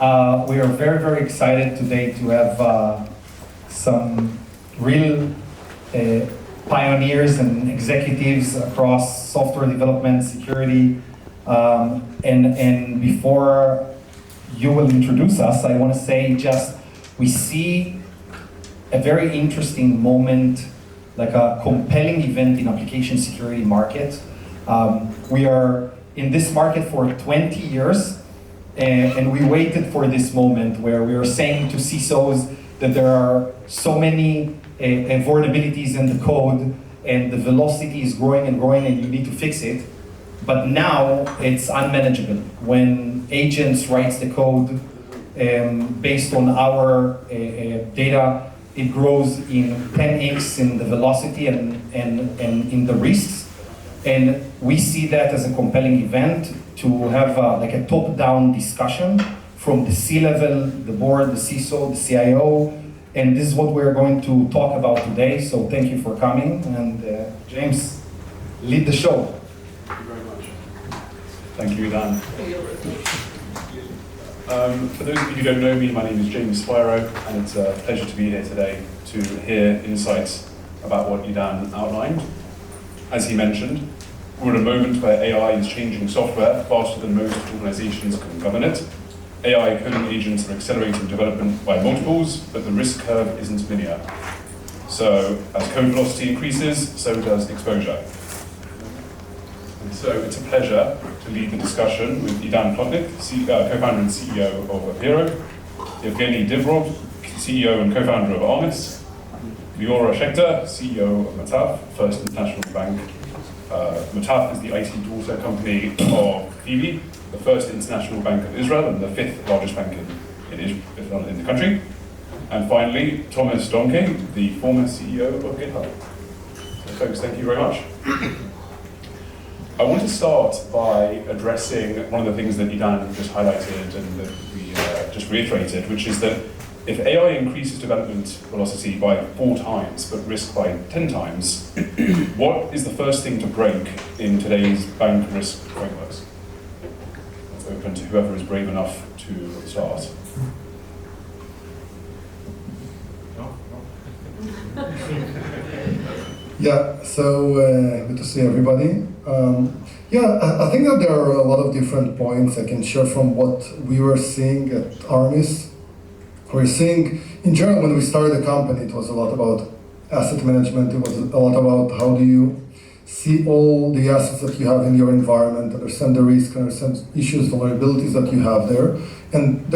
We are very, very excited today to have some real pioneers and executives across software development, security, and before you will introduce us, I want to say just we see a very interesting moment, like a compelling event in application security market. We are in this market for 20 years, and we waited for this moment where we are saying to CISOs that there are so many vulnerabilities in the code, and the velocity is growing and growing, and you need to fix it. But now it's unmanageable. When agents writes the code based on our data, it grows in 10x in the velocity and in the risks. And we see that as a compelling event to have like a top-down discussion from the C-level, the board, the CISO, the CIO, and this is what we're going to talk about today. So thank you for coming, and James, lead the show. Thank you very much. Thank you, Idan. For those of you who don't know me, my name is James Spiro, and it's a pleasure to be here today to hear insights about what Idan outlined. As he mentioned, we're at a moment where AI is changing software faster than most organizations can govern it. AI coding agents are accelerating development by multiples, but the risk curve isn't linear. So as code velocity increases, so does exposure. And so it's a pleasure to lead the discussion with Idan Plotnik, co-founder and CEO of Apiiro, Yevgeny Dibrov, CEO and co-founder of Armis, Liora Shechter, CEO of Mataf, First International Bank. Mataf is the IT daughter company of FIBI, the first international bank of Israel and the 5th largest bank in the country. And finally, Thomas Dohmke, the former CEO of GitHub. So folks, thank you very much. I want to start by addressing one of the things that Idan just highlighted and that we just reiterated, which is that if AI increases development velocity by 4 times, but risk by 10 times, what is the first thing to break in today's bank risk frameworks? Let's open to whoever is brave enough to start. Yeah, so good to see everybody. I think that there are a lot of different points I can share from what we were seeing at Armis. We're seeing, in general, when we started the company, it was a lot about asset management. It was a lot about how do you see all the assets that you have in your environment, understand the risk, understand issues, vulnerabilities that you have there, and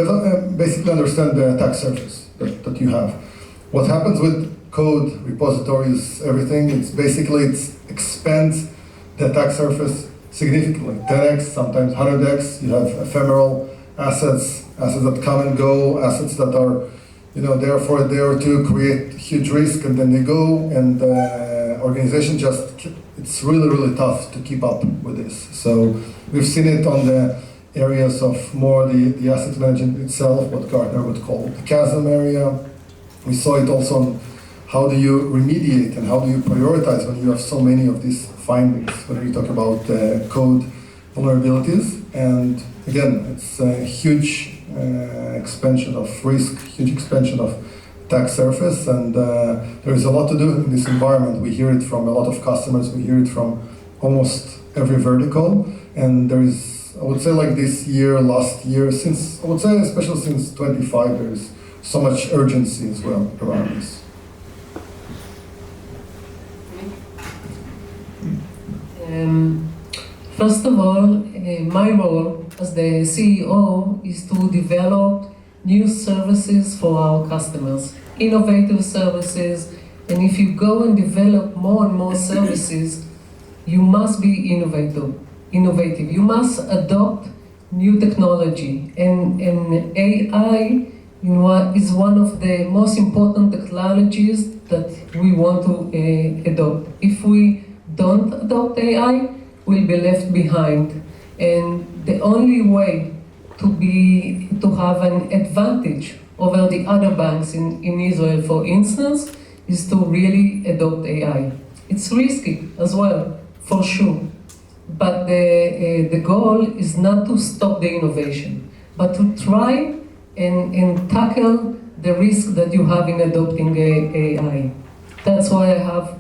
basically understand the attack surface that you have. What happens with code, repositories, everything, it expands the attack surface significantly. 10x, sometimes 100x. You have ephemeral assets that come and go, assets that are, there for a day or two, create huge risk, and then they go, and organization it's really, really tough to keep up with this. So we've seen it on the areas of more the asset management itself, what Gartner would call the chasm area. We saw it also on how do you remediate and how do you prioritize when you have so many of these findings, when you talk about code vulnerabilities. And again, it's a huge expansion of risk, huge expansion of attack surface, and there is a lot to do in this environment. We hear it from a lot of customers, we hear it from almost every vertical, and there is, I would say, like this year, last year, I would say especially since 25, there is so much urgency as well around this. First of all, my role as the CEO is to develop new services for our customers, innovative services, and if you go and develop more and more services, you must be innovative. You must adopt new technology, and AI is one of the most important technologies that we want to adopt. If we don't adopt AI, we'll be left behind. And the only way to have an advantage over the other banks in Israel, for instance, is to really adopt AI. It's risky as well, for sure. But the goal is not to stop the innovation, but to try and tackle the risk that you have in adopting AI. That's why I have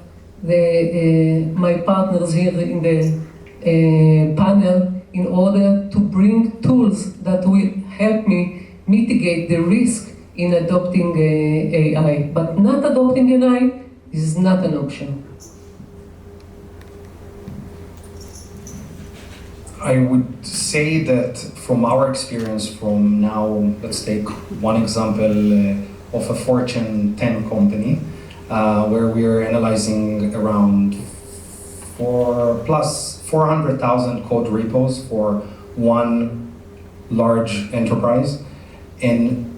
my partners here in the panel in order to bring tools that will help me mitigate the risk in adopting AI. But not adopting AI is not an option. I would say that from our experience from now, let's take one example of a Fortune 10 company, where we are analyzing around 400,000 code repos for one large enterprise, and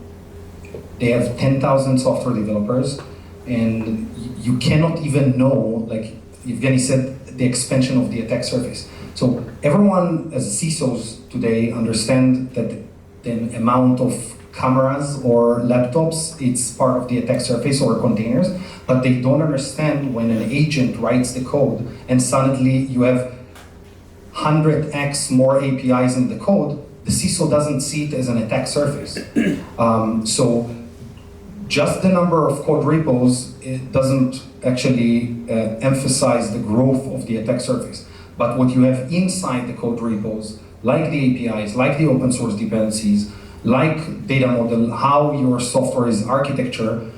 they have 10,000 software developers, and you cannot even know, like Yevgeny said, the expansion of the attack surface. So everyone as CISOs today understand that the amount of cameras or laptops, it's part of the attack surface or containers, but they don't understand when an agent writes the code and suddenly you have 100x more APIs in the code, the CISO doesn't see it as an attack surface. So just the number of code repos, it doesn't actually emphasize the growth of the attack surface. But what you have inside the code repos, like the APIs, like the open source dependencies, like data model, how your software is architecture,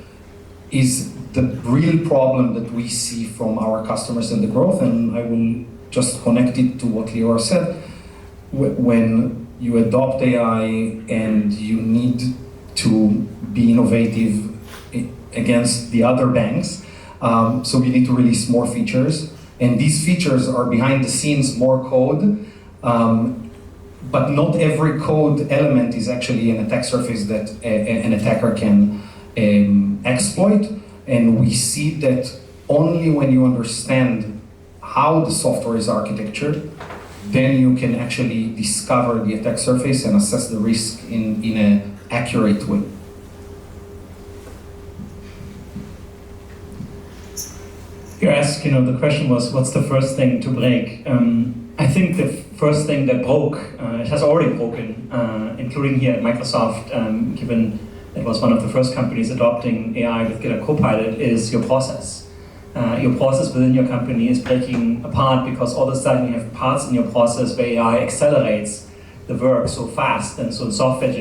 is the real problem that we see from our customers and the growth. And I will just connect it to what Liora said. When you adopt AI and you need to be innovative against the other banks, so you need to release more features. And these features are behind the scenes more code, but not every code element is actually an attack surface that an attacker can exploit. And we see that only when you understand how the software is architectured, then you can actually discover the attack surface and assess the risk in an accurate way. You asked, the question was, what's the first thing to break? I think the first thing that broke, it has already broken, including here at Microsoft, given it was one of the first companies adopting AI with GitHub Copilot, is your process. Your process within your company is breaking apart because all of a sudden you have parts in your process where AI accelerates the work so fast. And so in software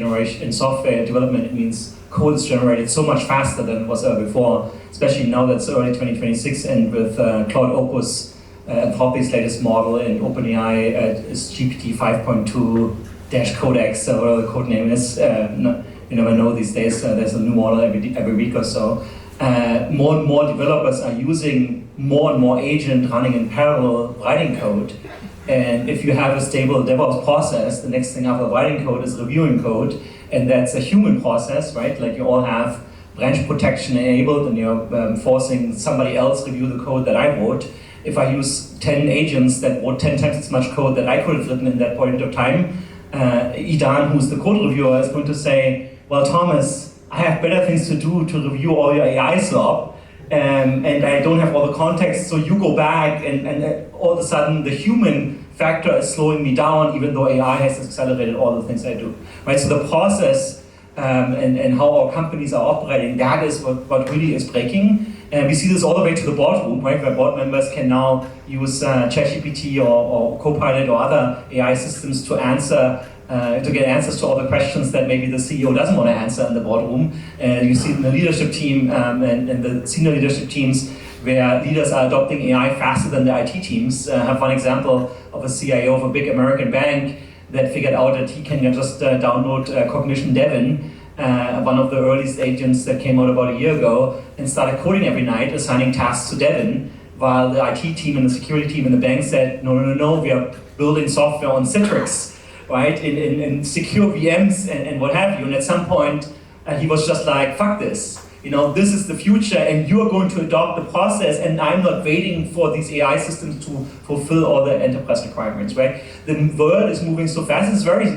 development, it means code is generated so much faster than it was ever before, especially now that it's early 2026 and with Claude Opus, Anthropic's latest model, and OpenAI is GPT 5.2-Codex, whatever the code name is. You never know these days, there's a new model every week or so. More and more developers are using more and more agents running in parallel writing code. And if you have a stable DevOps process, the next thing after writing code is reviewing code, and that's a human process, right? Like you all have branch protection enabled and you're forcing somebody else review the code that I wrote. If I use 10 agents that wrote 10 times as much code that I could have written in that point of time, Idan, who's the code reviewer, is going to say, well, Thomas, I have better things to do to review all your AI slop, and I don't have all the context, so you go back, and all of a sudden the human factor is slowing me down, even though AI has accelerated all the things I do. Right? So the process and how our companies are operating, that is what really is breaking. And we see this all the way to the boardroom, right, where board members can now use ChatGPT or Copilot or other AI systems to get answers to all the questions that maybe the CEO doesn't want to answer in the boardroom. You see in the leadership team and the senior leadership teams where leaders are adopting AI faster than the IT teams. I have one example of a CIO of a big American bank that figured out that he can just download Cognition Devin, one of the earliest agents that came out about a year ago, and started coding every night, assigning tasks to Devin, while the IT team and the security team in the bank said, no, we are building software on Citrix, right, in secure VMs and what have you. And at some point, he was just like, fuck this. This is the future, and you are going to adopt the process, and I'm not waiting for these AI systems to fulfill all the enterprise requirements, right? The world is moving so fast. It's very,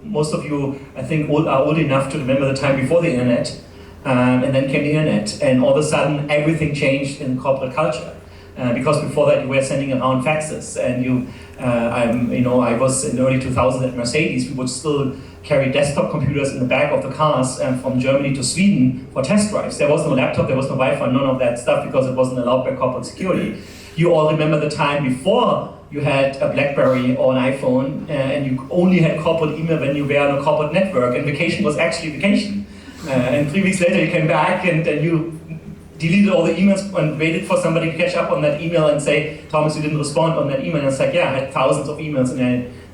most of you, I think, are old enough to remember the time before the internet, and then came the internet, and all of a sudden, everything changed in corporate culture. Because before that you were sending around faxes, and I was in the early 2000s at Mercedes. We would still carry desktop computers in the back of the cars from Germany to Sweden for test drives. There was no laptop, there was no Wi-Fi, none of that stuff, because it wasn't allowed by corporate security. You all remember the time before you had a BlackBerry or an iPhone, and you only had corporate email when you were on a corporate network, and vacation was actually vacation. And 3 weeks later you came back and you deleted all the emails and waited for somebody to catch up on that email and say, Thomas, you didn't respond on that email. And it's like, yeah, I had thousands of emails and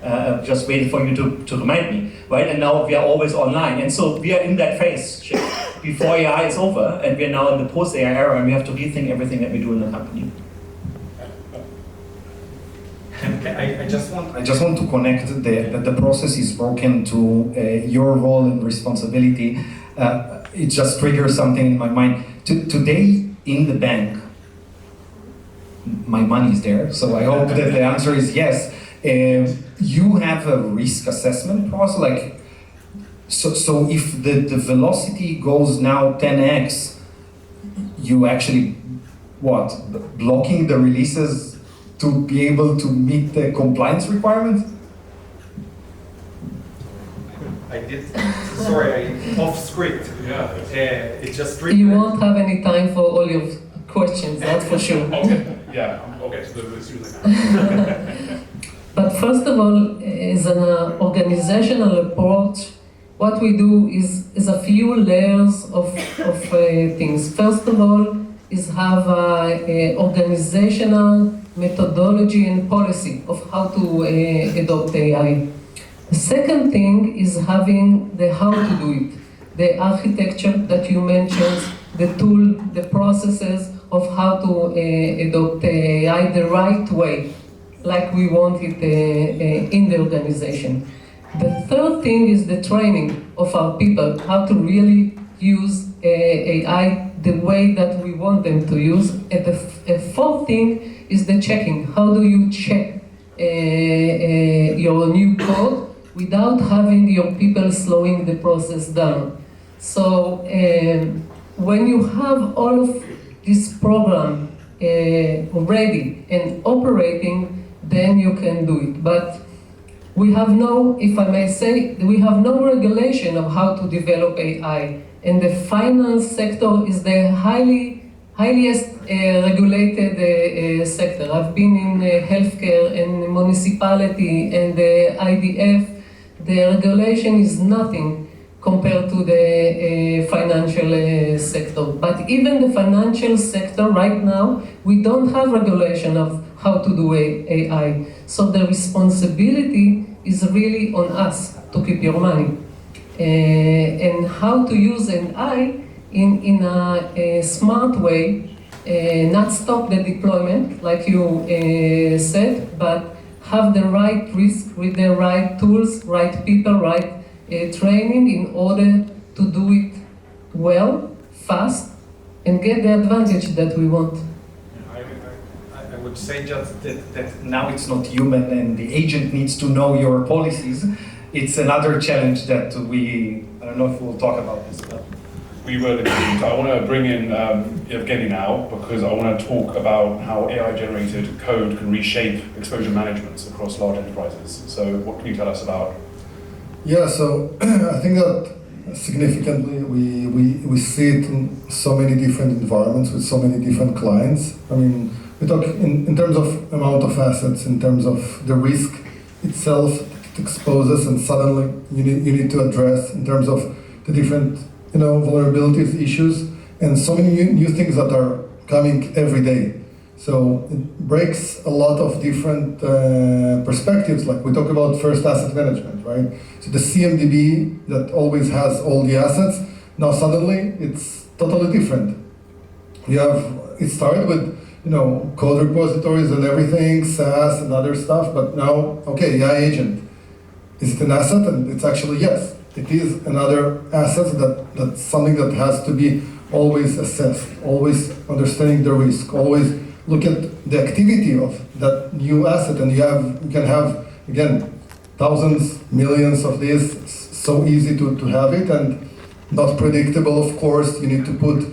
I just waited for you to remind me, right? And now we are always online. And so we are in that phase before AI is over, and we are now in the post-AI era, and we have to rethink everything that we do in the company. I just want to connect that the process is broken to your role and responsibility. It just triggers something in my mind. Today in the bank, my money is there, so I hope that the answer is yes. You have a risk assessment process, so if the velocity goes now 10x, you actually, blocking the releases to be able to meet the compliance requirements? I did, sorry, off script. Yeah. It just really. You won't have any time for all your questions, that's for sure. Okay. Yeah. Okay. So as soon as I can. But first of all, as an organizational approach, what we do is a few layers of things. First of all, is have a organizational methodology and policy of how to adopt AI. The second thing is having the how to do it, the architecture that you mentioned, the tool, the processes of how to adopt AI the right way, like we want it in the organization. The third thing is the training of our people, how to really use AI the way that we want them to use. And the fourth thing is the checking. How do you check your new code without having your people slowing the process down? So when you have all of this program ready and operating, then you can do it. But we have no, if I may say, we have no regulation of how to develop AI. And the finance sector is the highest regulated sector. I've been in healthcare and municipality and the IDF. The regulation is nothing compared to the financial sector. But even the financial sector right now, we don't have regulation of how to do AI. So the responsibility is really on us to keep your money. And how to use AI in a smart way, not stop the deployment, like you said, but have the right risk with the right tools, right people, right training in order to do it well, fast, and get the advantage that we want. I would say just that now it's not human and the agent needs to know your policies. It's another challenge that I don't know if we'll talk about this. But. We were the I want to bring in Yevgeny now, because I want to talk about how AI-generated code can reshape exposure management across large enterprises. So what can you tell us about? Yeah, so I think that significantly we see it in so many different environments with so many different clients. I mean, we talk in terms of amount of assets, in terms of the risk itself it exposes, and suddenly you need to address in terms of the different vulnerabilities, issues, and so many new things that are coming every day. So it breaks a lot of different perspectives. Like we talk about first asset management, right? So the CMDB that always has all the assets, now suddenly it's totally different. It started with code repositories and everything, SaaS and other stuff, but now, okay, AI agent. Is it an asset? And it's actually yes. It is another asset that's something that has to be always assessed, always understanding the risk, always look at the activity of that new asset, and you can have, again, thousands, millions of these, so easy to have it, and not predictable, of course. You need to put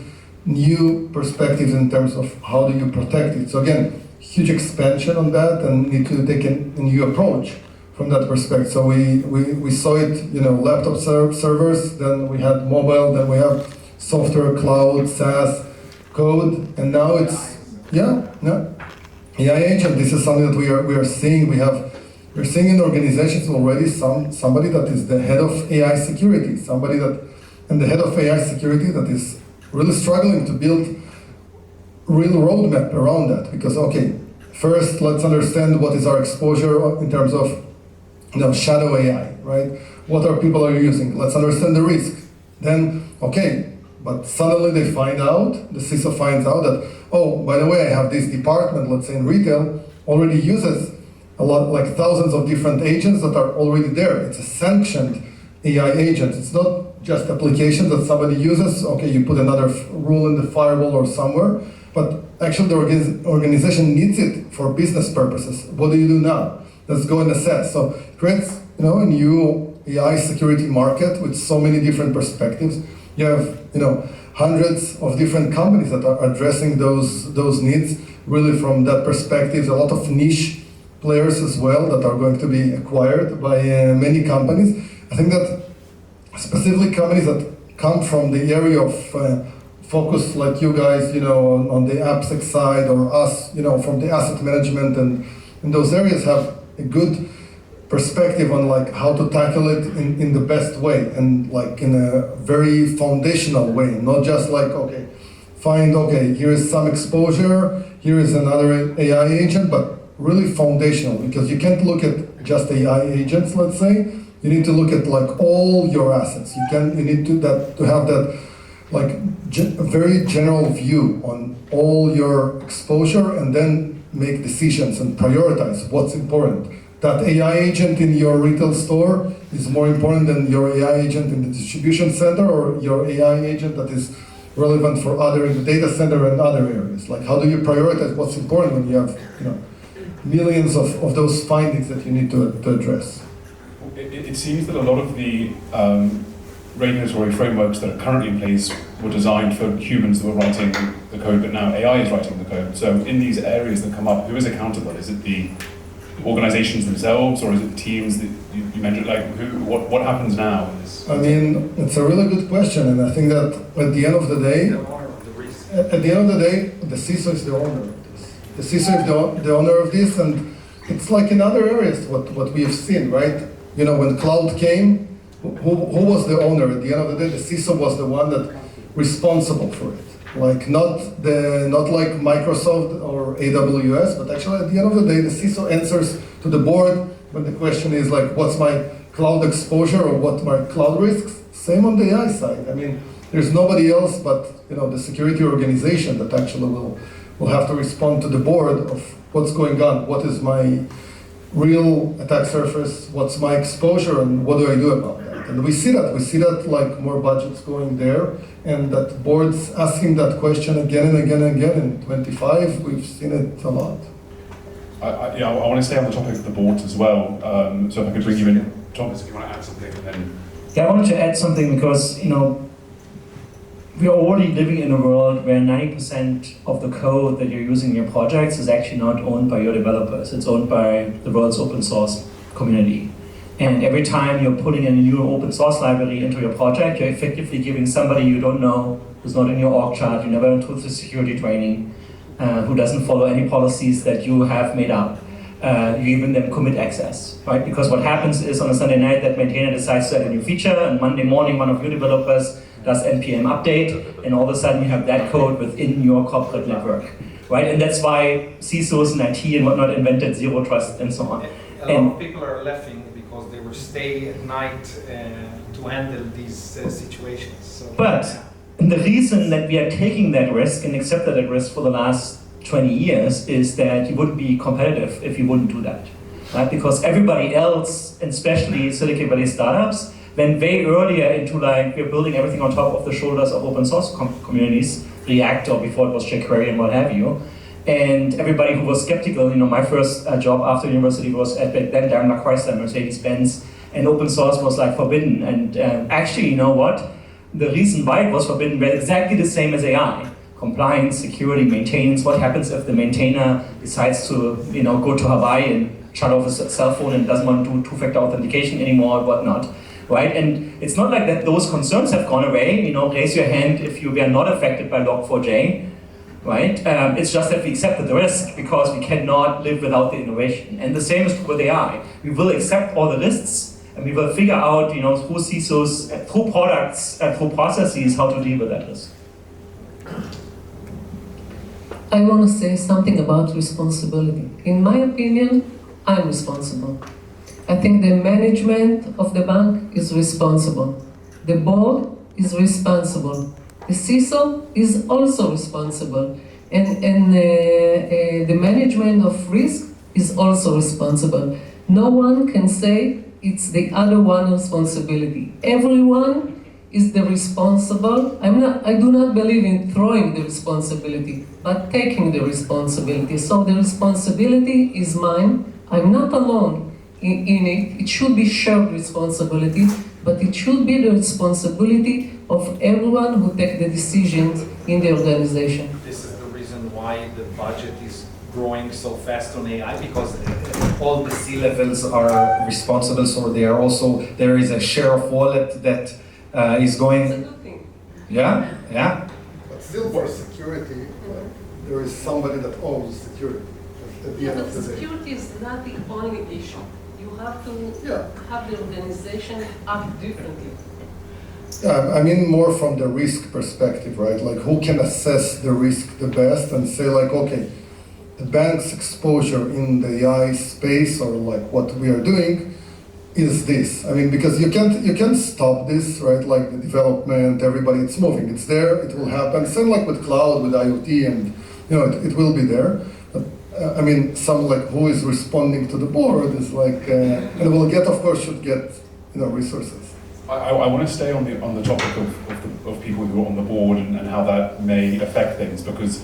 new perspectives in terms of how do you protect it. So again, huge expansion on that, and need to take a new approach from that perspective. So we saw it, laptop servers, then we had mobile, then we have software, cloud, SaaS, code, and now it's AI agent. This is something that we are seeing. We're seeing in organizations already somebody that is the head of AI security, and the head of AI security that is really struggling to build real roadmap around that. Because first let's understand what is our exposure in terms of shadow AI, right? What are people using? Let's understand the risk. Then but suddenly they find out, the CISO finds out that, oh, by the way, I have this department, let's say in retail, already uses a lot, like thousands of different agents that are already there. It's a sanctioned AI agent. It's not just applications that somebody uses. You put another rule in the firewall or somewhere, but actually the organization needs it for business purposes. What do you do now? Let's go and assess. So it creates, a new AI security market with so many different perspectives. You have, hundreds of different companies that are addressing those needs. Really, from that perspective, a lot of niche players as well that are going to be acquired by many companies. I think that specifically companies that come from the area of focus, like you guys, on the AppSec side, or us, from the asset management, and in those areas have a good perspective on how to tackle it in the best way, and in a very foundational way, not just here is some exposure, here is another AI agent, but really foundational, because you can't look at just AI agents, let's say. You need to look at all your assets. You need to have that very general view on all your exposure, and then make decisions and prioritize what's important. That AI agent in your retail store is more important than your AI agent in the distribution center, or your AI agent that is relevant for other in the data center and other areas. How do you prioritize what's important when you have millions of those findings that you need to address? It seems that a lot of the regulatory frameworks that are currently in place were designed for humans that were writing the code, but now AI is writing the code. So in these areas that come up, who is accountable? Is it the organizations themselves, or is it teams that you mentioned? What happens now in this? It's a really good question, and I think that at the end of the day, the CISO is the owner of this. The CISO is the owner of this, and it's like in other areas what we have seen, right? When cloud came, who was the owner? At the end of the day, the CISO was the one that responsible for it. Not like Microsoft or AWS, but actually at the end of the day, the CISO answers to the board when the question is what's my cloud exposure or what my cloud risks? Same on the AI side. There's nobody else but the security organization that actually will have to respond to the board of what's going on, what is my real attack surface, what's my exposure, and what do I do about that? And we see that more budgets going there, and that boards asking that question again and again and again. In 25, we've seen it a lot. I want to stay on the topic of the boards as well. So if I could bring you in, Thomas, if you want to add something, and then. Yeah, I wanted to add something because, we are already living in a world where 90% of the code that you're using in your projects is actually not owned by your developers. It's owned by the world's open source community. And every time you're putting in a new open source library into your project, you're effectively giving somebody you don't know, who's not in your org chart, you never went through the security training, who doesn't follow any policies that you have made up. You're giving them commit access, right? Because what happens is on a Sunday night that maintainer decides to add a new feature, and Monday morning one of your developers does npm update, and all of a sudden you have that code within your corporate network, right? And that's why CISOs and IT and whatnot invented zero trust and so on. A lot of people are laughing because they will stay at night to handle these situations. So, but the reason that we are taking that risk and accepted that risk for the last 20 years is that you wouldn't be competitive if you wouldn't do that, right? Because everybody else, and especially Silicon Valley startups, went way earlier into we're building everything on top of the shoulders of open source communities, React, or before it was jQuery and what have you. And everybody who was skeptical, my first job after university was at back then Daimler Chrysler, Mercedes-Benz, and open source was forbidden. And actually, you know what? the reason why it was forbidden were exactly the same as AI. Compliance, security, maintenance. What happens if the maintainer decides to, go to Hawaii and shut off his cell phone and doesn't want to do two-factor authentication anymore or whatnot, right? And it's not like that those concerns have gone away. Raise your hand if you were not affected by Log4j, right? It's just that we accepted the risk because we cannot live without the innovation. And the same is true with AI. We will accept all the risks and we will figure out, through CISOs, through products, through processes, how to deal with that risk. I want to say something about responsibility. In my opinion, I'm responsible. I think the management of the bank is responsible. The board is responsible. The CISO is also responsible. And the management of risk is also responsible. No one can say it's the other one's responsibility. Everyone is the responsible. I do not believe in throwing the responsibility, but taking the responsibility. So the responsibility is mine. I'm not alone in it. It should be shared responsibility, but it should be the responsibility of everyone who take the decisions in the organization. This is the reason why the budget is growing so fast on AI, because All the C-levels are responsible, so there is a share of wallet that is going. It's a good thing. Yeah. But still, for security, there is somebody that owns security at the end But of the day. security is not the only issue. You have to have the organization act differently. I mean more from the risk perspective, right? Like who can assess the risk the best and say like, okay, the bank's exposure in the AI space or like what we are doing is this. I mean, because you can't stop this, right? Like the development, everybody, it's moving, it's there, it will happen. Same like with cloud, with IoT, and it will be there. But I mean, some like who is responding to the board is like, and will get, of course, should get resources. I want to stay on the topic of people who are on the board and how that may affect things, because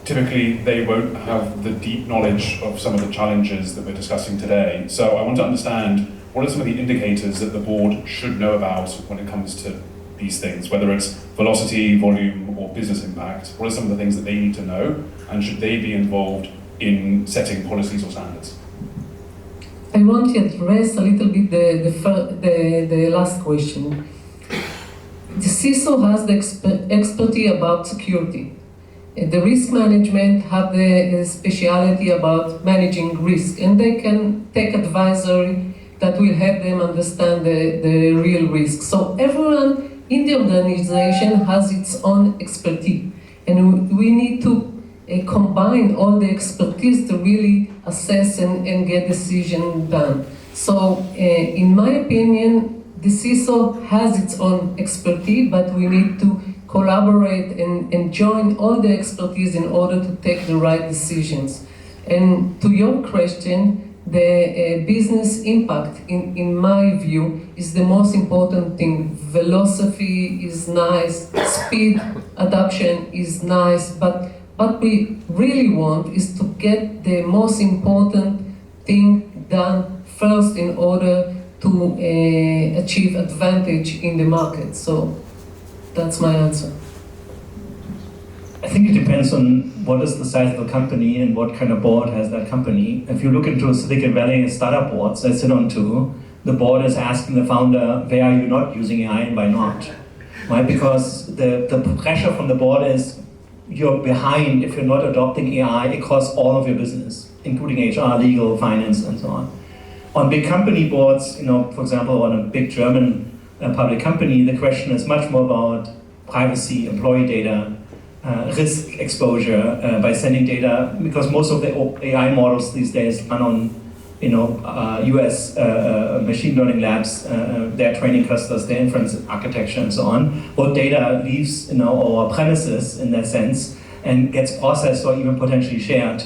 typically they won't have the deep knowledge of some of the challenges that we're discussing today. So I want to understand, what are some of the indicators that the board should know about when it comes to these things, whether it's velocity, volume, or business impact? What are some of the things that they need to know, and should they be involved in setting policies or standards? I want to address a little bit the last question. The CISO has the expertise about security. The risk management have the speciality about managing risk, and they can take advisory that will help them understand the real risk. So everyone in the organization has its own expertise, and we need to combine all the expertise to really assess and get decision done. So in my opinion, the CISO has its own expertise, but we need to collaborate and join all the expertise in order to take the right decisions. And to your question, the business impact, in my view, is the most important thing. Velocity is nice, speed, adoption is nice, but what we really want is to get the most important thing done first in order to achieve advantage in the market. So that's my answer. I think it depends on what is the size of the company and what kind of board has that company. If you look into Silicon Valley startup boards I sit on too, the board is asking the founder, where are you not using AI and why not? Right? Because the pressure from the board is, you're behind if you're not adopting AI across all of your business, including HR, legal, finance, and so on. On big company boards, for example, on a big German public company, the question is much more about privacy, employee data, risk exposure by sending data, because most of the AI models these days run on US machine learning labs, their training clusters, their inference architecture, and so on. What data leaves our premises in that sense and gets processed or even potentially shared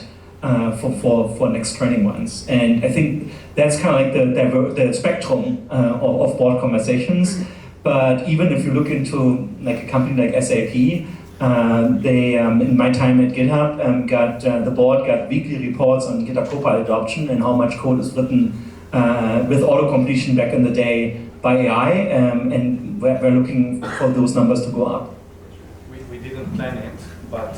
for next training ones. And I think that's kind of like the spectrum of board conversations. But even if you look into like a company like SAP, they, in my time at GitHub, the board got weekly reports on GitHub Copilot adoption and how much code is written with auto-completion back in the day by AI. And we're looking for those numbers to go up. We didn't plan it, but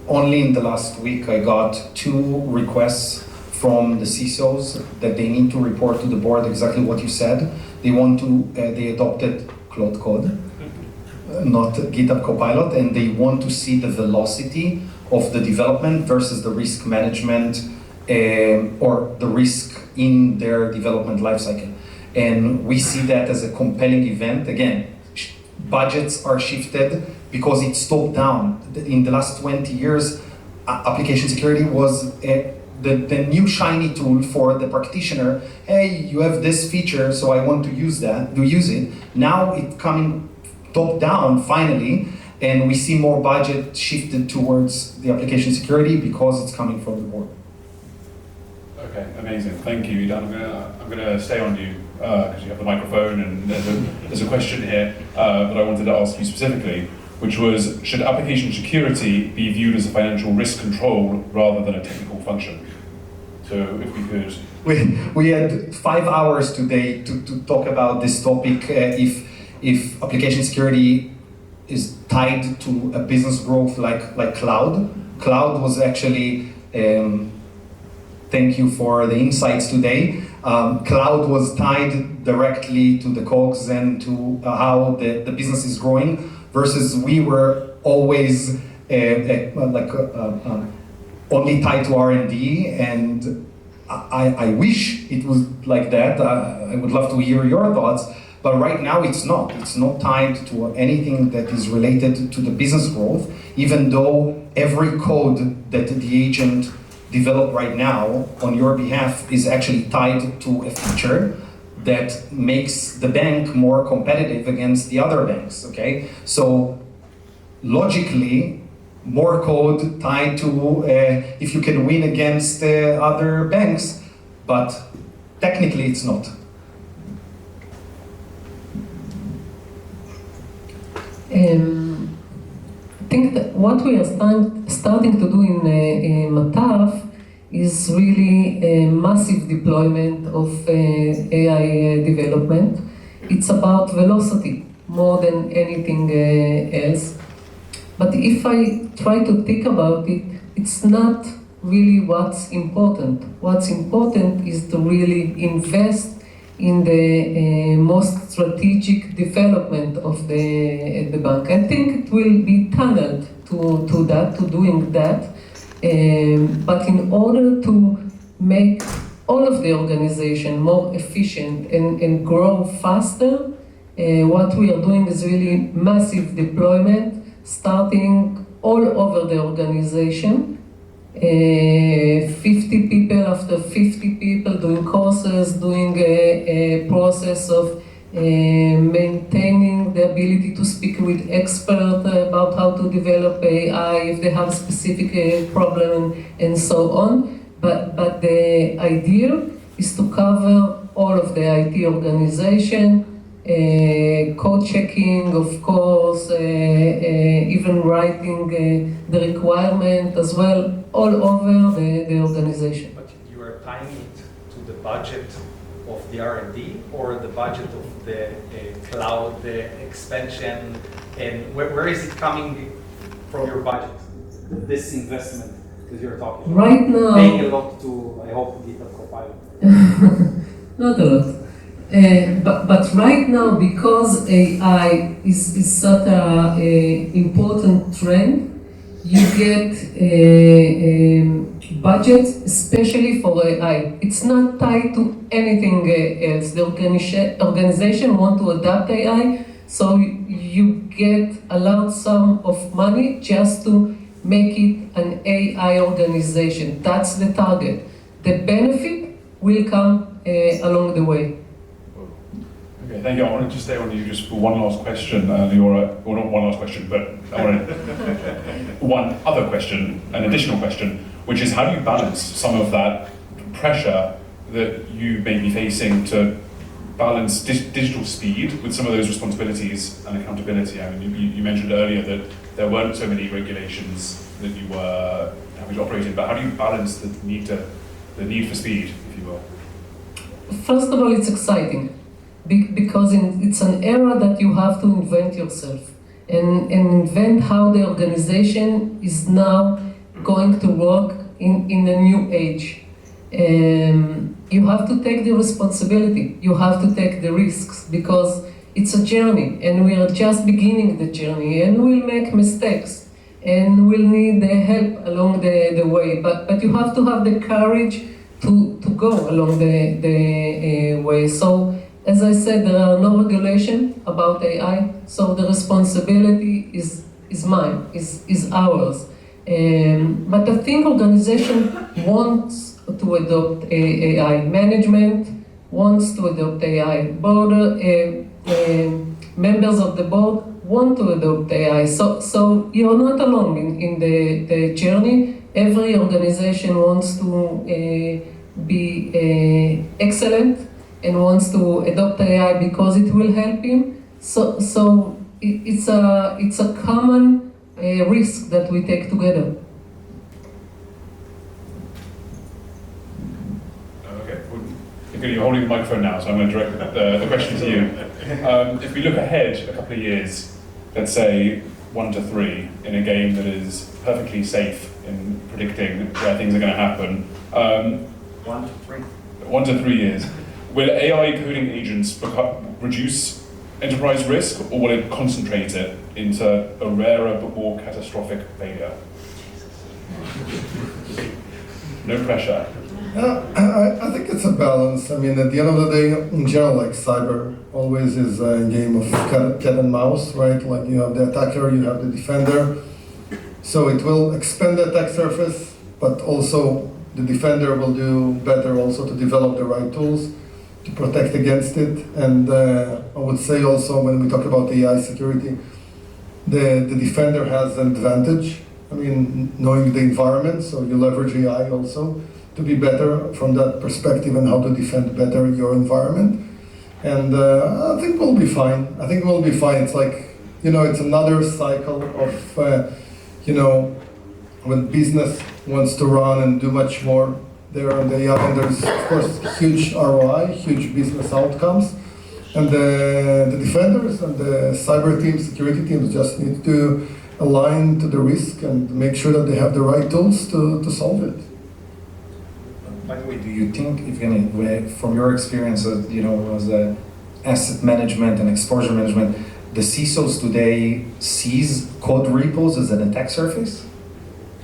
Only in the last week I got 2 requests from the CISOs that they need to report to the board exactly what you said. They adopted Claude Code, not GitHub Copilot, and they want to see the velocity of the development versus the risk management or the risk in their development lifecycle. And we see that as a compelling event. Again, budgets are shifted because it's top down. In the last 20 years, application security was the new shiny tool for the practitioner. Hey, you have this feature, so I want to use it. Now it's coming top down finally, and we see more budget shifted towards the application security because it's coming from the board. Okay, amazing. Thank you, Idan. I'm gonna stay on you because you have the microphone, and there's a question here that I wanted to ask you specifically, which was, should application security be viewed as a financial risk control rather than a technical function? So if we could... We had 5 hours today to talk about this topic. If application security is tied to a business growth like cloud. Cloud was actually, thank you for the insights today. Cloud was tied directly to the COGS and to how the business is growing, versus we were always only tied to R&D, and I wish it was like that. I would love to hear your thoughts, but right now it's not. It's not tied to anything that is related to the business growth, even though every code that the agent developed right now on your behalf is actually tied to a feature that makes the bank more competitive against the other banks, okay? So logically, more code tied to if you can win against other banks, but technically it's not. I think that what we are starting to do in Mataf is really a massive deployment of AI development. It's about velocity more than anything else. But if I try to think about it, it's not really what's important. What's important is to really invest in the most strategic development of the bank. I think it will be tunneled to doing that. But in order to make all of the organization more efficient and grow faster, what we are doing is really massive deployment, starting all over the organization. 50 people after 50 people doing courses, doing a process of maintaining the ability to speak with experts about how to develop AI if they have specific problem and so on. But the idea is to cover all of the IT organization, code checking, of course, even writing the requirement as well, all over the organization. But you are tying it to the budget of the R&D or the budget of the cloud expansion, and where is it coming from your budget? This investment that you're talking about. Right now, paying a lot to, I hope, GitHub Copilot. not a lot. But right now, because AI is such an important trend, you get budgets especially for AI. It's not tied to anything else. The organization want to adopt AI, so you get a large sum of money just to make it an AI organization. That's the target. The benefit will come along the way. Okay, thank you. I wanted to stay on you just for one last question, Liora. Well, not one last question, but I wanted one other question, an additional question, which is how do you balance some of that pressure that you may be facing to balance digital speed with some of those responsibilities and accountability? I mean, you mentioned earlier that there weren't so many regulations that you were having to operate in, but how do you balance the need for speed, if you will? First of all, it's exciting. because it's an era that you have to invent yourself and invent how the organization is now going to work in the new age. You have to take the responsibility, you have to take the risks, because it's a journey and we are just beginning the journey and we'll make mistakes and we'll need the help along the way, but you have to have the courage to go along the way. So, as I said, there are no regulations about AI, so the responsibility is mine, is ours. But I think organization wants to adopt AI. Management wants to adopt AI. Members of the board want to adopt AI. So you're not alone in the journey. Every organization wants to be excellent and wants to adopt AI because it will help him. So it's a common risk that we take together. Okay, you're holding the microphone now, so I'm going to direct the question to you. If we look ahead a couple of years, let's say 1 to 3, in a game that is perfectly safe in predicting where things are going to happen. 1 to 3. 1 to 3 years. Will AI coding agents reduce enterprise risk, or will it concentrate it into a rarer but more catastrophic failure? No pressure. I think it's a balance. I mean, at the end of the day, in general, like cyber always is a game of cat and mouse, right? Like you have the attacker, you have the defender. So it will expand the attack surface, but also the defender will do better also to develop the right tools to protect against it. And I would say also when we talk about AI security, the defender has an advantage. I mean, knowing the environment, so you leverage AI also to be better from that perspective and how to defend better your environment. And I think we'll be fine. I think we'll be fine. It's like, it's another cycle of, when business wants to run and do much more there on the AI, and there's, of course, huge ROI, huge business outcomes. And the defenders and the cyber teams, security teams just need to align to the risk and make sure that they have the right tools to solve it. By the way, do you think, Yevgeny, from your experience, as asset management and exposure management, the CISOs today sees code repos as an attack surface?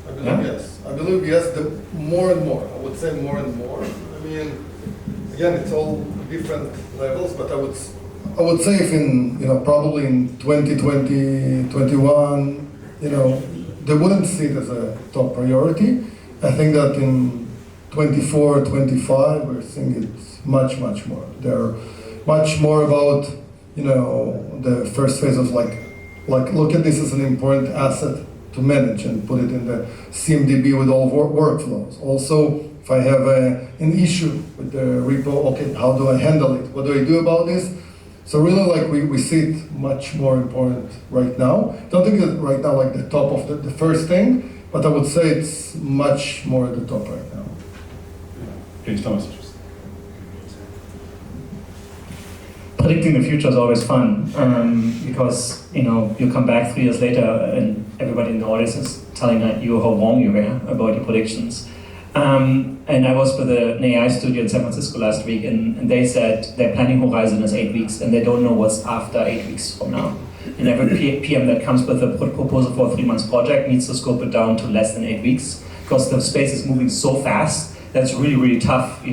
I believe yes. I believe yes. More and more. I would say more and more. I mean, again, it's all different levels, but I would say if in probably in 2020, 21, they wouldn't see it as a top priority. I think that in 24, 25, we're seeing it much more. They're much more about, the first phase of like look at this as an important asset to manage and put it in the CMDB with all workflows. Also, if I have an issue with the repo, okay, how do I handle it? What do I do about this? So really, we see it much more important right now. Don't think that right now like the top of the first thing, but I would say it's much more at the top right now. Please, Thomas. Predicting the future is always fun because you come back 3 years later and everybody in the audience is telling you how wrong you were about your predictions. And I was with an AI studio in San Francisco last week, and they said their planning horizon is 8 weeks, and they don't know what's after 8 weeks from now. And every PM that comes with a proposal for a 3-month project needs to scope it down to less than 8 weeks, because the space is moving so fast that's really tough,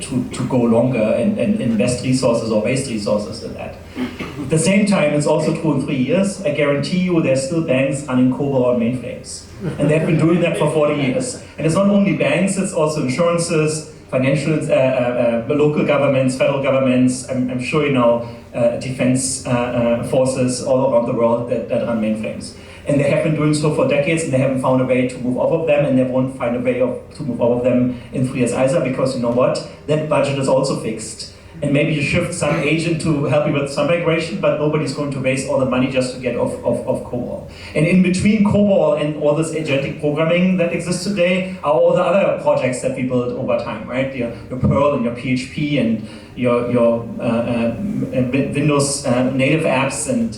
to go longer and invest resources or waste resources in that. At the same time, it's also true in 3 years. I guarantee you there's still banks running COBOL on mainframes. And they've been doing that for 40 years. And it's not only banks, it's also insurances, financial, local governments, federal governments, I'm sure defense forces all around the world that run mainframes. And they have been doing so for decades, and they haven't found a way to move off of them, and they won't find a way to move off of them in 3 years either, because you know what? That budget is also fixed. and maybe you shift some agent to help you with some migration, but nobody's going to waste all the money just to get off COBOL. And in between COBOL and all this agentic programming that exists today are all the other projects that we build over time, right? Your Perl and your PHP and your Windows native apps, and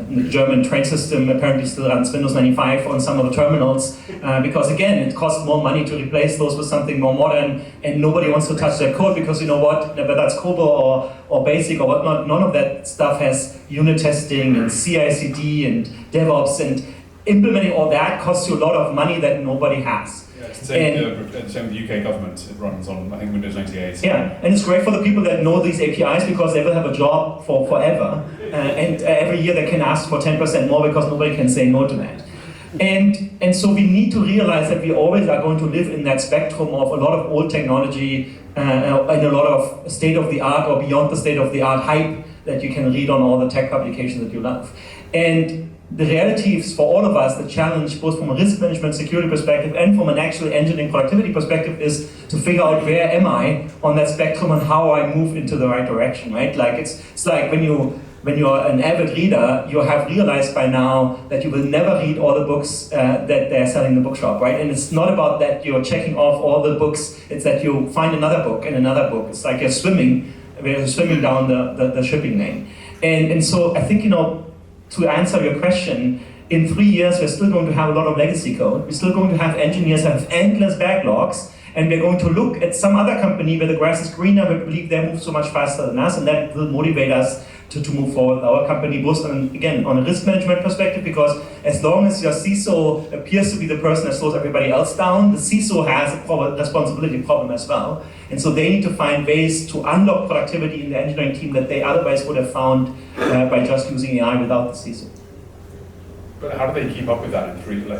the German train system apparently still runs Windows 95 on some of the terminals, because again, it costs more money to replace those with something more modern, and nobody wants to touch their code because, you know what, whether that's COBOL or BASIC or whatnot, none of that stuff has unit testing and CI/CD and DevOps, and implementing all that costs you a lot of money that nobody has. Yeah, it's the same with the UK government. It runs on, I think, Windows 98. Yeah, and it's great for the people that know these APIs because they will have a job for forever. And every year they can ask for 10% more because nobody can say no to that. And so we need to realize that we always are going to live in that spectrum of a lot of old technology and a lot of state-of-the-art or beyond the state-of-the-art hype that you can read on all the tech publications that you love. And the reality is, for all of us, the challenge, both from a risk management security perspective and from an actual engineering productivity perspective, is to figure out where am I on that spectrum and how I move into the right direction, right? Like it's like when you're an avid reader, you have realized by now that you will never read all the books that they're selling in the bookshop, right? And it's not about that you're checking off all the books, it's that you find another book and another book. It's like you're swimming down the shipping lane. And so I think, to answer your question, in 3 years, we're still going to have a lot of legacy code. We're still going to have engineers have endless backlogs, and we're going to look at some other company where the grass is greenner, but believe they move so much faster than us, and that will motivate us to move forward our company, both on a risk management perspective, because as long as your CISO appears to be the person that slows everybody else down, the CISO has a responsibility problem as well. And so they need to find ways to unlock productivity in the engineering team that they otherwise would have found by just using AI without the CISO. But how do they keep up with that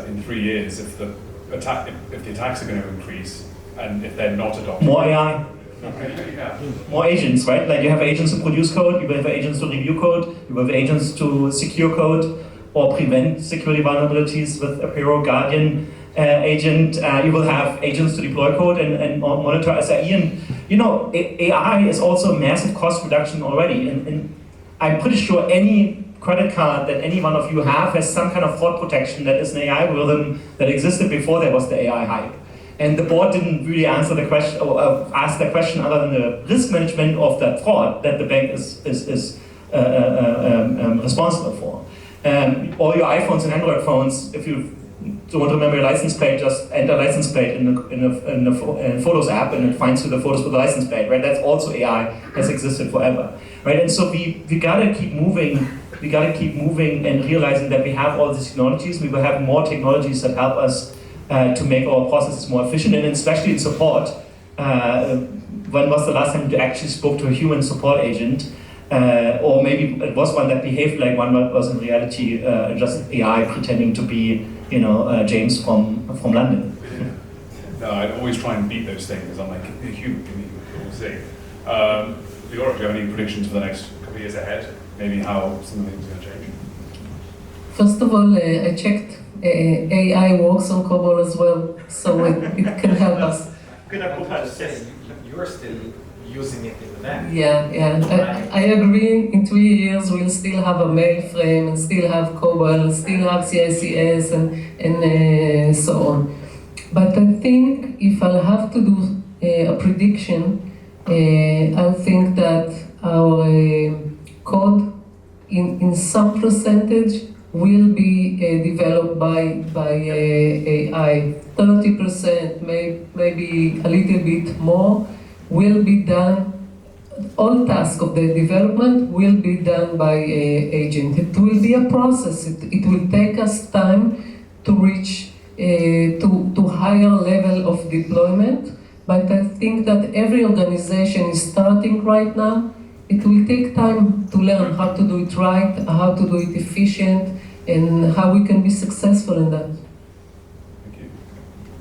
in 3 years if the attacks are going to increase and if they're not adopted? More AI. Yeah. More agents, right? Like you have agents to produce code, you have agents to review code, you have agents to secure code or prevent security vulnerabilities with Apiiro Guardian agent. You will have agents to deploy code and monitor SRE. And AI is also a massive cost reduction already. And I'm pretty sure any credit card that any one of you have has some kind of fraud protection that is an AI algorithm that existed before there was the AI hype. And the board didn't really answer the question or ask the question other than the risk management of that fraud that the bank is responsible for. All your iPhones and Android phones, if you don't remember your license plate, just enter license plate in the Photos app, and it finds you the photos with the license plate, right? That's also AI, has existed forever, right? And so we gotta keep moving. We gotta keep moving and realizing that we have all these technologies. We will have more technologies that help us to make our processes more efficient, and especially in support. When was the last time you actually spoke to a human support agent? Or maybe it was one that behaved like one, but was in reality just AI pretending to be, James from London. No, I'd always try and beat those things. I'm like, human, we'll see. Liora, do you have any predictions for the next couple of years ahead? Maybe how some of the things are going to change? First of all, I checked AI works on COBOL as well, so it can help us. You are still using it in the bank. Yeah. I agree. In 3 years, we'll still have a mainframe and still have COBOL, still have CICS and so on. But I think if I'll have to do a prediction, I think that our code in some percentage will be developed by AI. 30%, maybe a little bit more, will be done. All tasks of the development will be done by agent. It will be a process. It will take us time to reach to higher level of deployment. But I think that every organization is starting right now. It will take time to learn how to do it right, how to do it efficient, and how we can be successful in that. Thank you.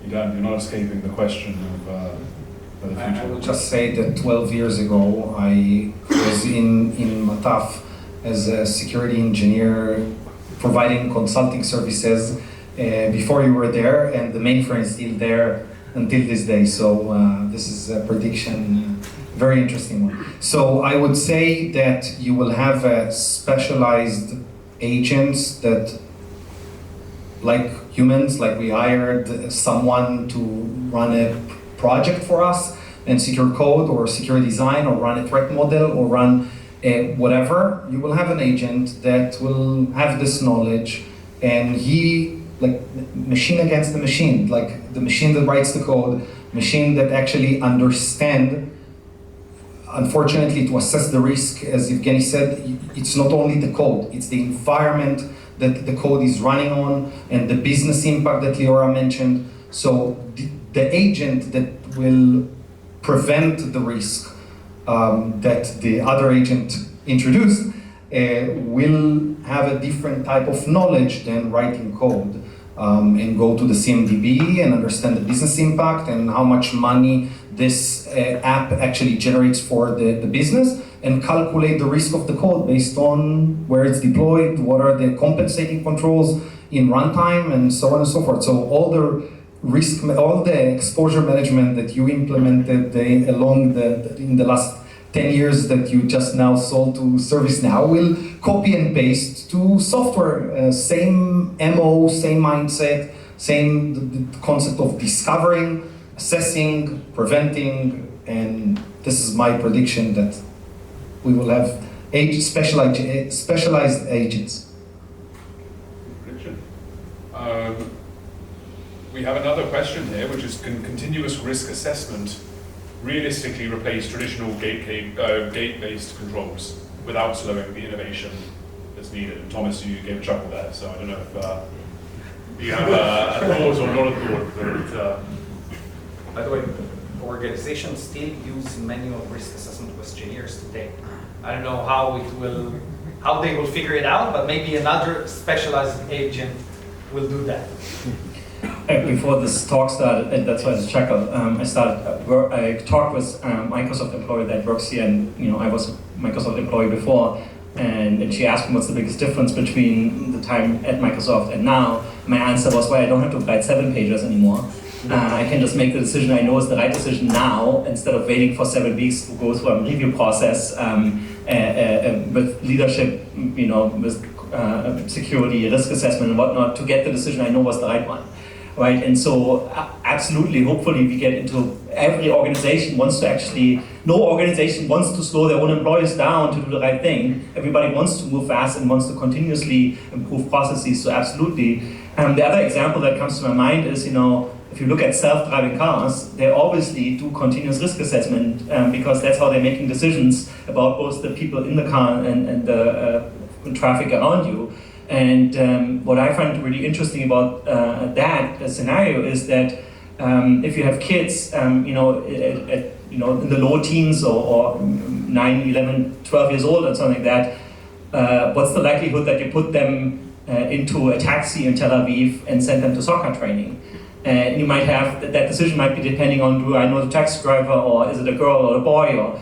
Idan, you're not escaping the question of the future. I will just say that 12 years ago, I was in Mataf as a security engineer providing consulting services before you were there, and the mainframe is still there until this day. So this is a prediction Very interesting one. So I would say that you will have specialized agents that, like humans, like we hired someone to run a project for us and secure code or secure design or run a threat model or run whatever. You will have an agent that will have this knowledge, and he, like machine against the machine, like the machine that writes the code, machine that actually understand. Unfortunately, to assess the risk, as Yevgeny said, it's not only the code, it's the environment that the code is running on and the business impact that Liora mentioned. So the agent that will prevent the risk that the other agent introduced will have a different type of knowledge than writing code. And go to the CMDB and understand the business impact and how much money this app actually generates for the business, and calculate the risk of the code based on where it's deployed, what are the compensating controls in runtime, and so on and so forth. So all the risk, all the exposure management that you implemented in the last 10 years that you just now sold to ServiceNow will copy and paste to software. Same MO, same mindset, same the concept of discovering, assessing, preventing, and this is my prediction that we will have specialized agents. Prediction. We have another question here, which is, can continuous risk assessment realistically replace traditional gate-based controls without slowing the innovation that's needed? And Thomas, you gave a chuckle there, so I don't know if you have a thought or not a thought. By the way, organizations still use manual risk assessment questionnaires today. I don't know how they will figure it out, but maybe another specialized agent will do that. Before this talk started, and that's why it's chuckle, I talked with Microsoft employee that works here, and I was a Microsoft employee before, and she asked me what's the biggest difference between the time at Microsoft and now. My answer was, well, I don't have to write 7 pages anymore. I can just make the decision I know is the right decision now, instead of waiting for 7 weeks to go through a review process with leadership, with security, risk assessment and whatnot, to get the decision I know was the right one. Right, and so absolutely, hopefully we get into every organization wants to actually, no organization wants to slow their own employees down to do the right thing. Everybody wants to move fast and wants to continuously improve processes, so absolutely. The other example that comes to my mind is, if you look at self-driving cars, they obviously do continuous risk assessment because that's how they're making decisions about both the people in the car and the traffic around you. And what I find really interesting about that scenario is that if you have kids, in the low teens or 9, 11, 12 years old or something like that, what's the likelihood that you put them into a taxi in Tel Aviv and send them to soccer training? And you might have, that decision might be depending on, do I know the taxi driver, or is it a girl or a boy, or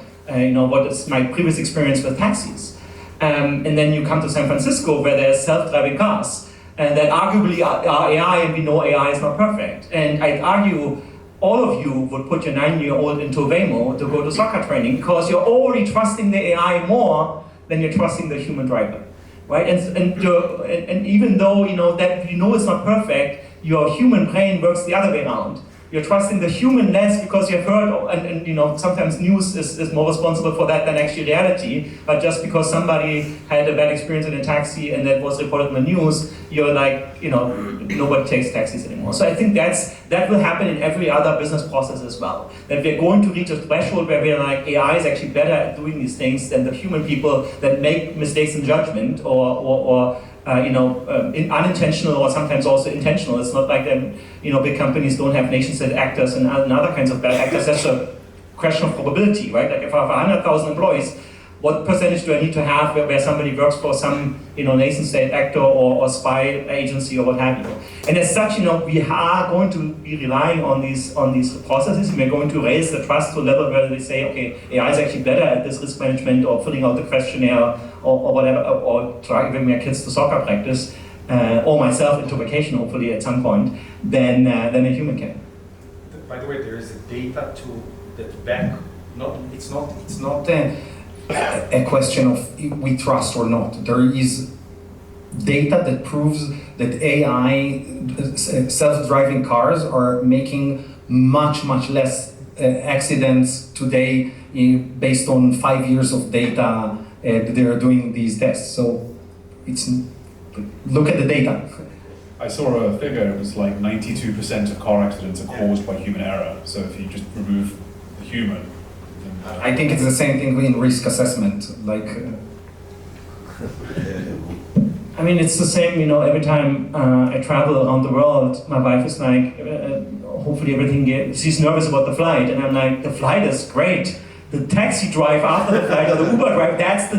what is my previous experience with taxis? And then you come to San Francisco, where there's self-driving cars, and that arguably are AI, and we know AI is not perfect. And I'd argue all of you would put your 9-year-old into Waymo to go to soccer training, because you're already trusting the AI more than you're trusting the human driver, right? And even though that it's not perfect, your human brain works the other way around. You're trusting the human less because you've heard, and sometimes news is more responsible for that than actually reality, but just because somebody had a bad experience in a taxi and that was reported in the news, you're like, nobody takes taxis anymore. So I think that will happen in every other business process as well. That we're going to reach a threshold where we're like, AI is actually better at doing these things than the human people that make mistakes in judgment or unintentional or sometimes also intentional. It's not like big companies don't have nation-state actors and other kinds of bad actors. That's a question of probability, right? Like if I have 100,000 employees, what percentage do I need to have where somebody works for some nation-state actor or spy agency or what have you? And as such, we are going to be relying on these processes, and we're going to raise the trust to a level where they say, okay, AI is actually better at this risk management or filling out the questionnaire or whatever, or driving my kids to soccer practice, or myself into vacation, hopefully at some point, than a human can. By the way, there is a data that back It's not. It's not a question of if we trust or not. There is data that proves that AI, self-driving cars, are making much less accidents today based on 5 years of data that they are doing these tests. So look at the data. I saw a figure, it was like 92% of car accidents are caused by human error. So if you just remove the human, then I think it's the same thing in risk assessment. Like, I mean, it's the same, every time I travel around the world, my wife is like, hopefully everything she's nervous about the flight. And I'm like, the flight is great. The taxi drive after the flight or the Uber drive, that's the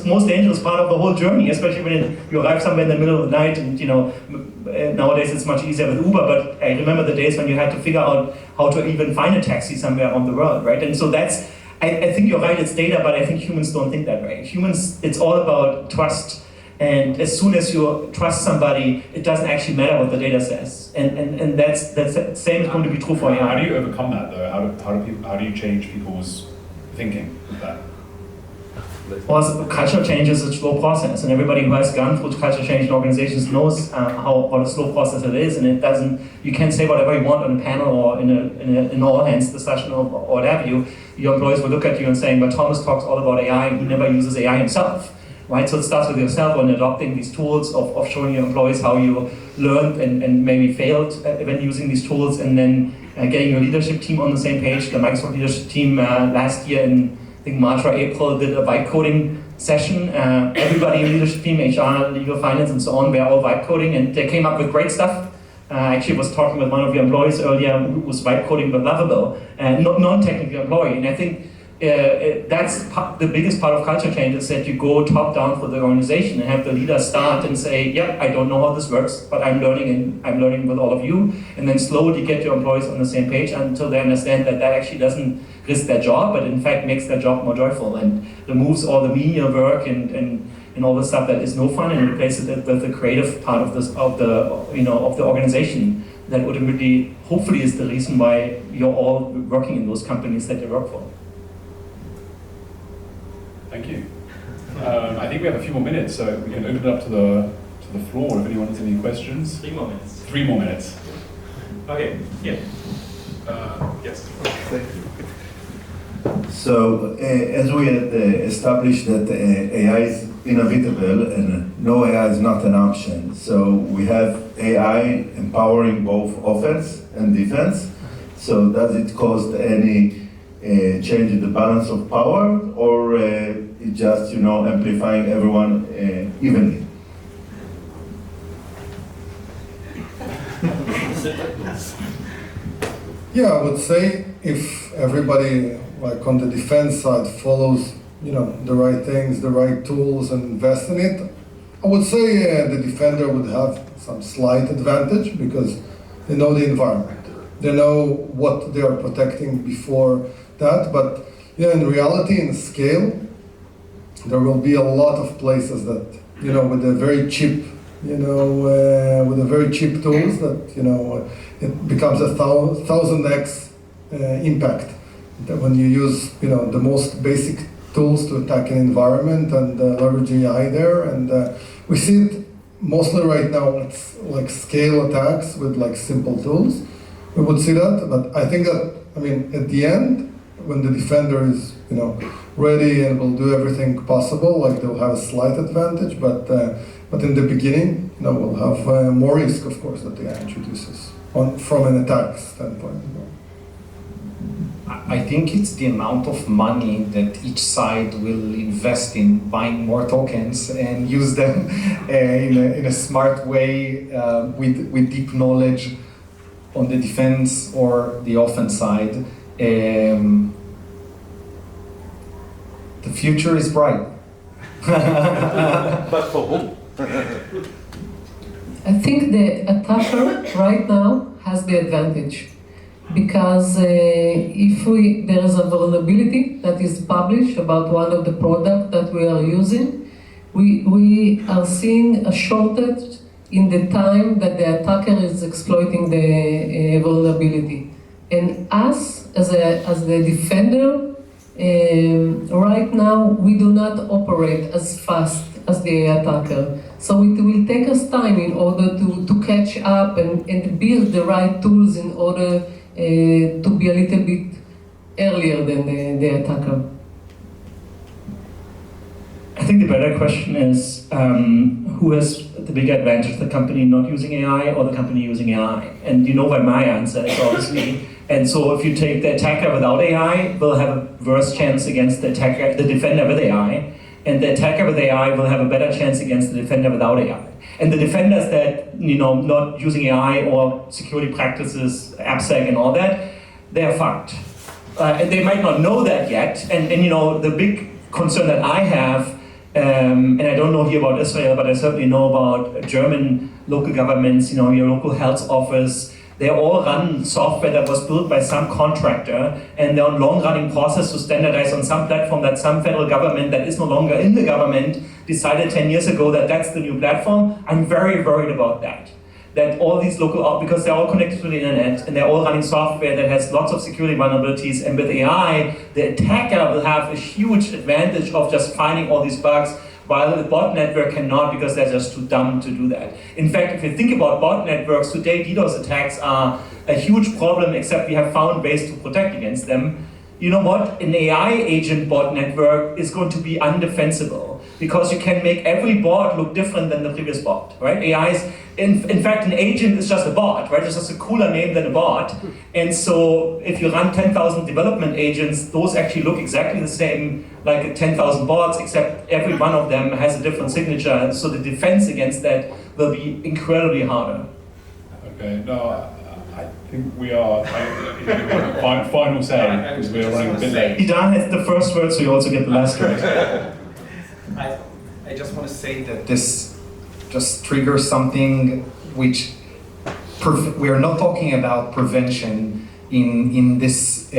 most dangerous part of the whole journey, especially when you arrive somewhere in the middle of the night. And nowadays it's much easier with Uber, but I remember the days when you had to figure out how to even find a taxi somewhere around the world, right? And so that's, I think you're right, it's data, but I think humans don't think that way. Humans, it's all about trust. And as soon as you trust somebody, it doesn't actually matter what the data says. And that's the same is going to be true for AI. how do you overcome that though? How do you change people's thinking with that? Well, cultural change is a slow process, and everybody who has gone through cultural change in organizations knows what a slow process it is, and it doesn't. You can say whatever you want on a panel or in an all-hands discussion or what have you. Your employees will look at you and saying, "But Thomas talks all about AI, and he never uses AI himself." Right? So it starts with yourself on adopting these tools of showing your employees how you learned and maybe failed when using these tools, and then getting your leadership team on the same page. The Microsoft leadership team last year in I think March or April did a vibe coding session. Everybody in the leadership team, HR, legal, finance, and so on, were all vibe coding, and they came up with great stuff. I actually was talking with one of your employees earlier who was vibe coding with Lovable, non-technical employee, and I think that's the biggest part of culture change, is that you go top down for the organization and have the leader start and say, "Yep, I don't know how this works, but I'm learning, and I'm learning with all of you," and then slowly get your employees on the same page until they understand that that actually doesn't risk their job, but in fact makes their job more joyful and removes all the menial work and all the stuff that is no fun, and replaces it with the creative part of the organization that ultimately, hopefully, is the reason why you're all working in those companies that you work for. Thank you. I think we have a few more minutes, so we can open it up to the floor if anyone has any questions. 3 more minutes. 3 more minutes. Okay. Yeah. Yes. Thank you. So, as we had established that AI is inevitable and no AI is not an option, so we have AI empowering both offense and defense. So, does it cause any change in the balance of power, or it just amplifying everyone evenly? Yeah, I would say if everybody, like on the defense side, follows, the right things, the right tools, and invest in it, I would say the defender would have some slight advantage because they know the environment, they know what they are protecting before that. But in reality, in scale, there will be a lot of places that with a very cheap, with a very cheap tools that it becomes a 1000x impact. That when you use the most basic tools to attack an environment and leverage AI there, and we see it mostly right now. It's like scale attacks with like simple tools. We would see that, but I think that at the end, when the defender is ready and will do everything possible, like they'll have a slight advantage, but in the beginning, we'll have more risk, of course, that AI introduces from an attack standpoint. I think it's the amount of money that each side will invest in buying more tokens and use them in a smart way with deep knowledge on the defense or the offense side. The future is bright. But for whom? I think the attacker right now has the advantage because there is a vulnerability that is published about one of the products that we are using, we are seeing a shortage in the time that the attacker is exploiting the vulnerability. And us, as the defender, Right now, we do not operate as fast as the attacker. So it will take us time in order to catch up and build the right tools in order to be a little bit earlier than the attacker. I think the better question is, who has the bigger advantage, the company not using AI or the company using AI? And you know by my answer, it's obviously, and so if you take the attacker without AI, they'll have a worse chance against the defender with AI, and the attacker with AI will have a better chance against the defender without AI. And the defenders that, not using AI or security practices, AppSec and all that, they're fucked. And they might not know that yet, and the big concern that I have, and I don't know here about Israel, but I certainly know about German local governments, your local health office. They all run software that was built by some contractor, and they're on long-running process to standardize on some platform that some federal government that is no longer in the government decided 10 years ago that that's the new platform. I'm very worried about that. That all these local, because they're all connected to the internet, and they're all running software that has lots of security vulnerabilities, and with AI, the attacker will have a huge advantage of just finding all these bugs, while the bot network cannot because they're just too dumb to do that. In fact, if you think about bot networks, today DDoS attacks are a huge problem, except we have found ways to protect against them. You know what? An AI agent bot network is going to be undefensible because you can make every bot look different than the previous bot, right? AI is, in fact, an agent is just a bot, right? It's just a cooler name than a bot. And so if you run 10,000 development agents, those actually look exactly the same like 10,000 bots, except every one of them has a different signature. And so the defense against that will be incredibly harder. Okay, no, I think we are, final say, because we are running a bit late. Idan has the first word, so you also get the last word. I just want to say that this just triggers something which we are not talking about prevention in this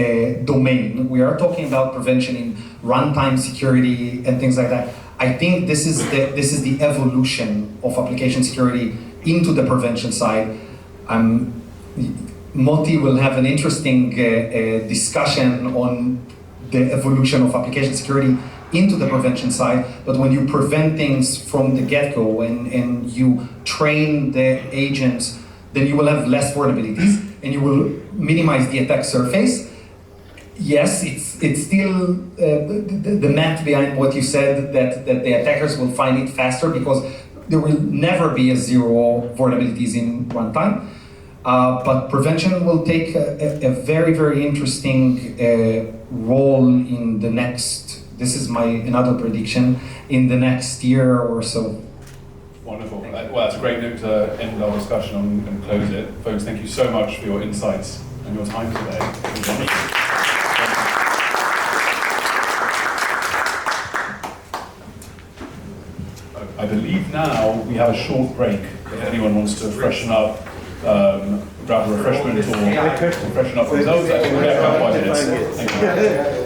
domain. We are talking about prevention in runtime security and things like that. I think this is the evolution of application security into the prevention side. Moti will have an interesting discussion on the evolution of application security into the prevention side, but when you prevent things from the get-go and you train the agents, then you will have less vulnerabilities and you will minimize the attack surface. Yes, it's still the math behind what you said, that the attackers will find it faster because there will never be a zero vulnerabilities in runtime. But prevention will take a very, very interesting role in the next, this is another prediction, in the next year or so. Wonderful. Well, that's a great note to end our discussion on and close it. Folks, thank you so much for your insights and your time today. I believe now we have a short break if anyone wants to freshen up, grab a refreshment or freshen up themselves. I think we'll be back in 5 minutes. Thank you.